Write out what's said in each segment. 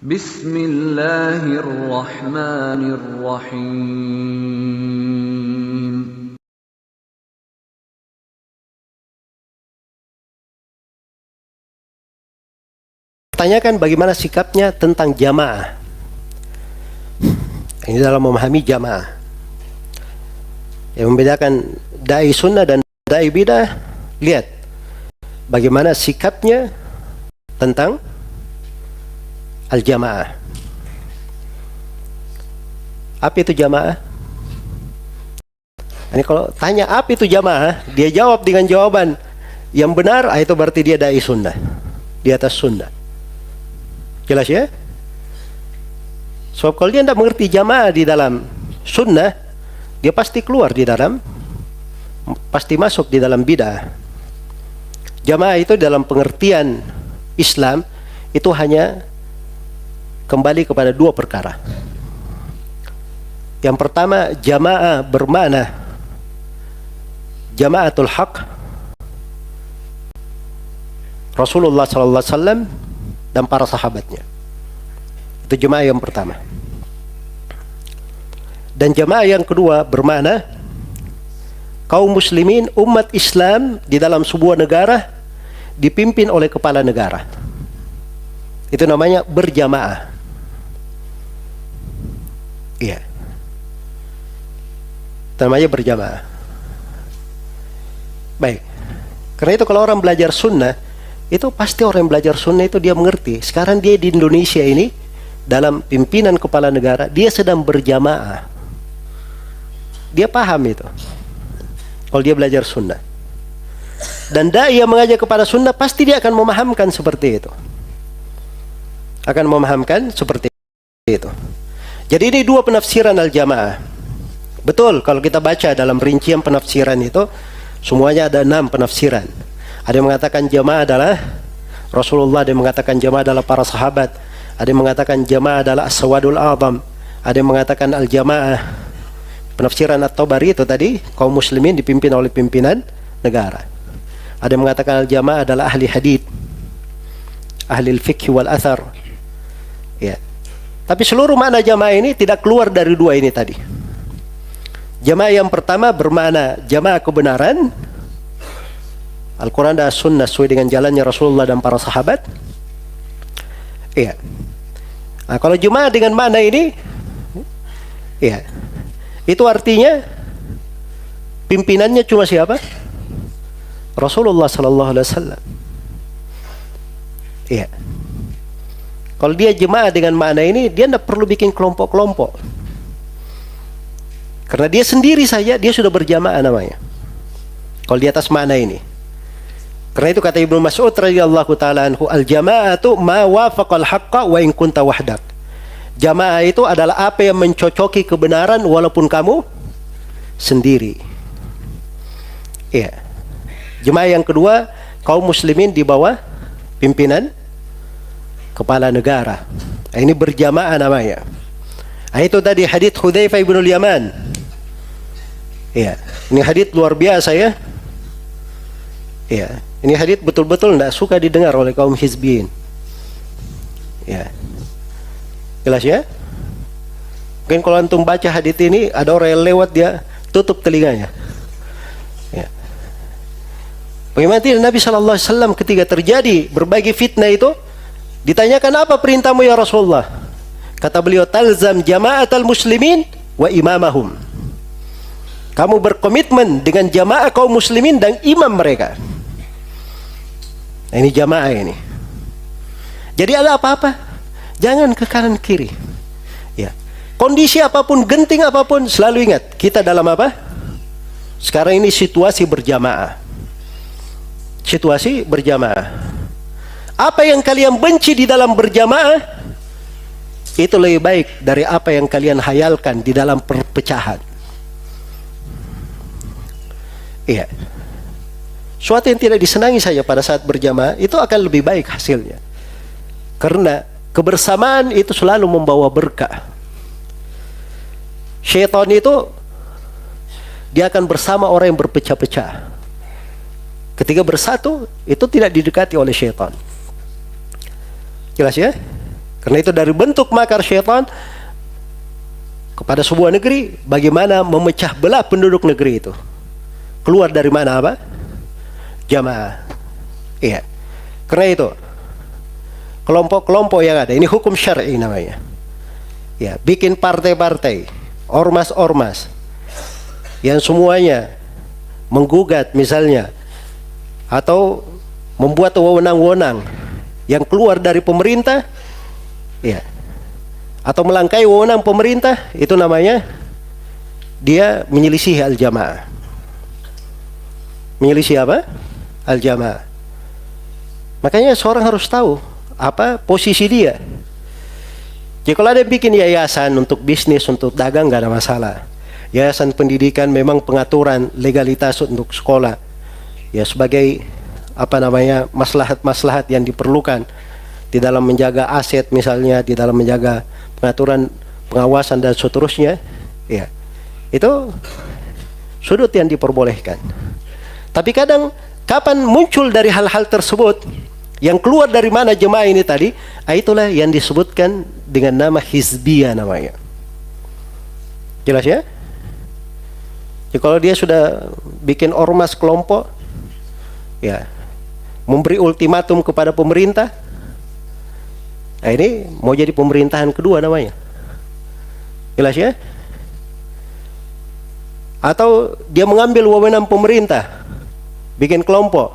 Bismillahirrahmanirrahim. Tanyakan bagaimana sikapnya tentang jamaah. Ini dalam memahami jamaah. Yang membedakan dai sunnah dan dai bidah, lihat bagaimana sikapnya tentang al-jamaah. Apa itu jamaah? Ini kalau tanya apa itu jamaah, dia jawab dengan jawaban yang benar, itu berarti dia dai sunnah, di atas sunnah. Jelas ya? Sebab kalau dia tidak mengerti jamaah di dalam sunnah, dia pasti keluar di dalam, pasti masuk di dalam bid'ah. Jamaah itu dalam pengertian Islam itu hanya kembali kepada dua perkara. Yang pertama, jamaah bermakna jamaatul haq, Rasulullah sallallahu alaihi wasallam dan para sahabatnya. Itu jamaah yang pertama. Dan jamaah yang kedua bermakna kaum muslimin, umat Islam di dalam sebuah negara dipimpin oleh kepala negara. Itu namanya berjamaah. Iya. Itu namanya berjamaah. Baik. Karena itu kalau orang belajar sunnah, itu pasti orang yang belajar sunnah itu dia mengerti. Sekarang dia di Indonesia ini dalam pimpinan kepala negara, dia sedang berjamaah. Dia paham itu kalau dia belajar sunnah. Dan dai yang mengajak kepada sunnah pasti dia akan memahamkan seperti itu. Akan memahamkan seperti itu. Jadi ini dua penafsiran al-jamaah. Betul, kalau kita baca dalam rincian penafsiran itu semuanya ada 6 penafsiran. Ada yang mengatakan jamaah adalah Rasulullah, ada yang mengatakan jamaah adalah para sahabat, ada yang mengatakan jamaah adalah as-sawadul a'zam, ada yang mengatakan al-jamaah penafsiran at-Tabari itu tadi, kaum muslimin dipimpin oleh pimpinan negara. Ada yang mengatakan al-jamaah adalah ahli hadith, ahli al-fiqh wal athar. Ya. Tapi seluruh makna jamaah ini tidak keluar dari dua ini tadi. Jamaah yang pertama bermakna jamaah kebenaran, Al-Quran dan Sunnah sesuai dengan jalannya Rasulullah dan para sahabat. Iya. Nah, kalau jemaah dengan makna ini, iya, itu artinya pimpinannya cuma siapa? Rasulullah Sallallahu Alaihi Wasallam. Iya. Kalau dia jemaah dengan makna ini, dia tidak perlu bikin kelompok-kelompok. Karena dia sendiri saja, dia sudah berjamaah namanya. Kalau di atas makna ini. Karena itu kata Ibnu Mas'ud radhiyallahu taala anhu, al-jama'atu ma wafaqal haqqa wa in kunta wahdak. Jamaah itu adalah apa yang mencocoki kebenaran walaupun kamu sendiri. Iya. Jamaah yang kedua, kaum muslimin di bawah pimpinan kepala negara. Nah, ini berjamaah namanya. Nah, itu tadi hadits Hudzaifah bin Yaman. Iya. Ini hadits luar biasa ya. Iya. Ini hadits betul-betul tidak suka didengar oleh kaum hizbiyin. Ya. Jelas ya? Mungkin kalau antum baca hadits ini, ada orang yang lewat, dia tutup telinganya. Ya. Bagaimana tidak Nabi SAW ketika terjadi berbagai fitnah itu, ditanyakan apa perintahmu ya Rasulullah? Kata beliau, talzam jama'atal muslimin wa imamahum. Kamu berkomitmen dengan jamaah kaum muslimin dan imam mereka. Nah, ini jamaah ini. Jadi ada apa-apa, jangan ke kanan kiri. Ya. Kondisi apapun, genting apapun, selalu ingat kita dalam apa? Sekarang ini situasi berjamaah. Situasi berjamaah. Apa yang kalian benci di dalam berjamaah, itu lebih baik dari apa yang kalian hayalkan di dalam perpecahan. Iya. Suatu yang tidak disenangi saja pada saat berjamaah, itu akan lebih baik hasilnya. Karena kebersamaan itu selalu membawa berkah. Syaitan itu, dia akan bersama orang yang berpecah-pecah. Ketika bersatu, itu tidak didekati oleh syaitan. Jelas ya? Karena itu dari bentuk makar syaitan kepada sebuah negeri, bagaimana memecah belah penduduk negeri itu. Keluar dari mana apa? Jamaah. Iya. Karena itu kelompok-kelompok yang ada, ini hukum syar'i namanya. Ya, bikin partai-partai, ormas-ormas yang semuanya menggugat misalnya, atau membuat wewenang-wewenang yang keluar dari pemerintah, ya, atau melangkai wewenang pemerintah, itu namanya dia menyelisih al-jamaah. Menyelisih apa? Al-jamaah. Makanya seorang harus tahu apa posisi dia. Jadi kalau ada yang bikin yayasan untuk bisnis, untuk dagang, nggak ada masalah. Yayasan pendidikan memang pengaturan legalitas untuk sekolah, ya, sebagai apa namanya, maslahat-maslahat yang diperlukan di dalam menjaga aset misalnya, di dalam menjaga pengaturan pengawasan dan seterusnya, ya, itu sudut yang diperbolehkan. Tapi kadang kapan muncul dari hal-hal tersebut yang keluar dari mana jemaah ini tadi, itulah yang disebutkan dengan nama hizbiyah namanya. Jelas ya? Jadi kalau dia sudah bikin ormas kelompok, ya, memberi ultimatum kepada pemerintah, nah ini mau jadi pemerintahan kedua namanya. Jelas ya? Atau dia mengambil wewenang pemerintah, bikin kelompok,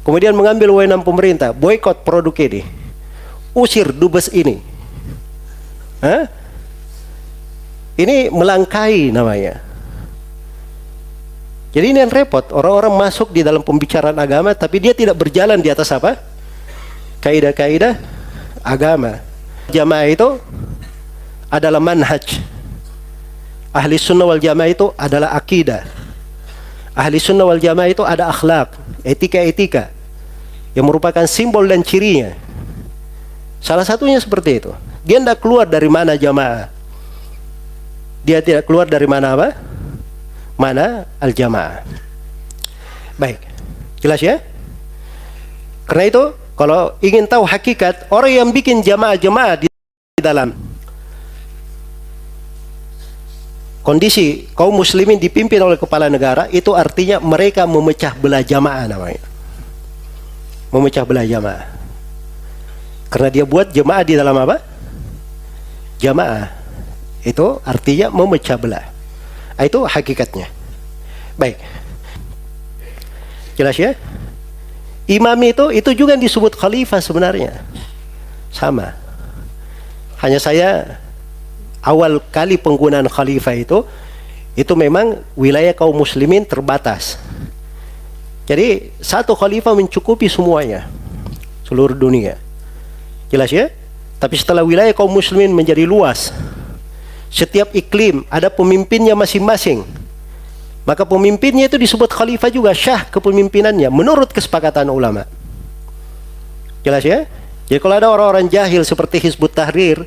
kemudian mengambil wewenang pemerintah, boikot produk ini, usir dubes ini. Hah? Ini melangkai namanya. Jadi ini yang repot, orang-orang masuk di dalam pembicaraan agama, tapi dia tidak berjalan di atas apa? Kaidah-kaidah agama. Jamaah itu adalah manhaj. Ahli sunnah wal jamaah itu adalah akidah. Ahli sunnah wal jamaah itu ada akhlak, etika-etika yang merupakan simbol dan cirinya. Salah satunya seperti itu. Dia tidak keluar dari mana jamaah. Dia tidak keluar dari mana apa? Mana al-jamaah. Baik, jelas ya? Karena itu kalau ingin tahu hakikat, orang yang bikin jamaah-jamaah di dalam kondisi kaum muslimin dipimpin oleh kepala negara, itu artinya mereka memecah belah jamaah namanya. Memecah belah jamaah. Karena dia buat jamaah di dalam apa? Jamaah. Itu artinya memecah belah. Itu hakikatnya. Baik. Jelas ya? Imam itu juga disebut khalifah sebenarnya. Sama. Hanya saya awal kali penggunaan khalifah itu memang wilayah kaum muslimin terbatas. Jadi satu khalifah mencukupi semuanya, seluruh dunia. Jelas ya? Tapi setelah wilayah kaum muslimin menjadi luas, setiap iklim ada pemimpinnya masing-masing, maka pemimpinnya itu disebut khalifah juga, syah kepemimpinannya menurut kesepakatan ulama. Jelas ya? Jadi kalau ada orang-orang jahil seperti Hizbut Tahrir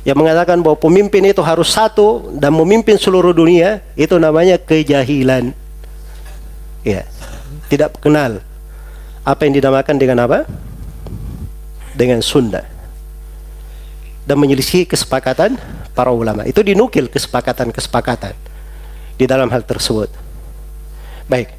yang mengatakan bahwa pemimpin itu harus satu dan memimpin seluruh dunia, itu namanya kejahilan. Ya, tidak kenal apa yang dinamakan dengan apa? Dengan sunnah. Dan menyelisih kesepakatan para ulama. Itu dinukil kesepakatan-kesepakatan di dalam hal tersebut. Baik.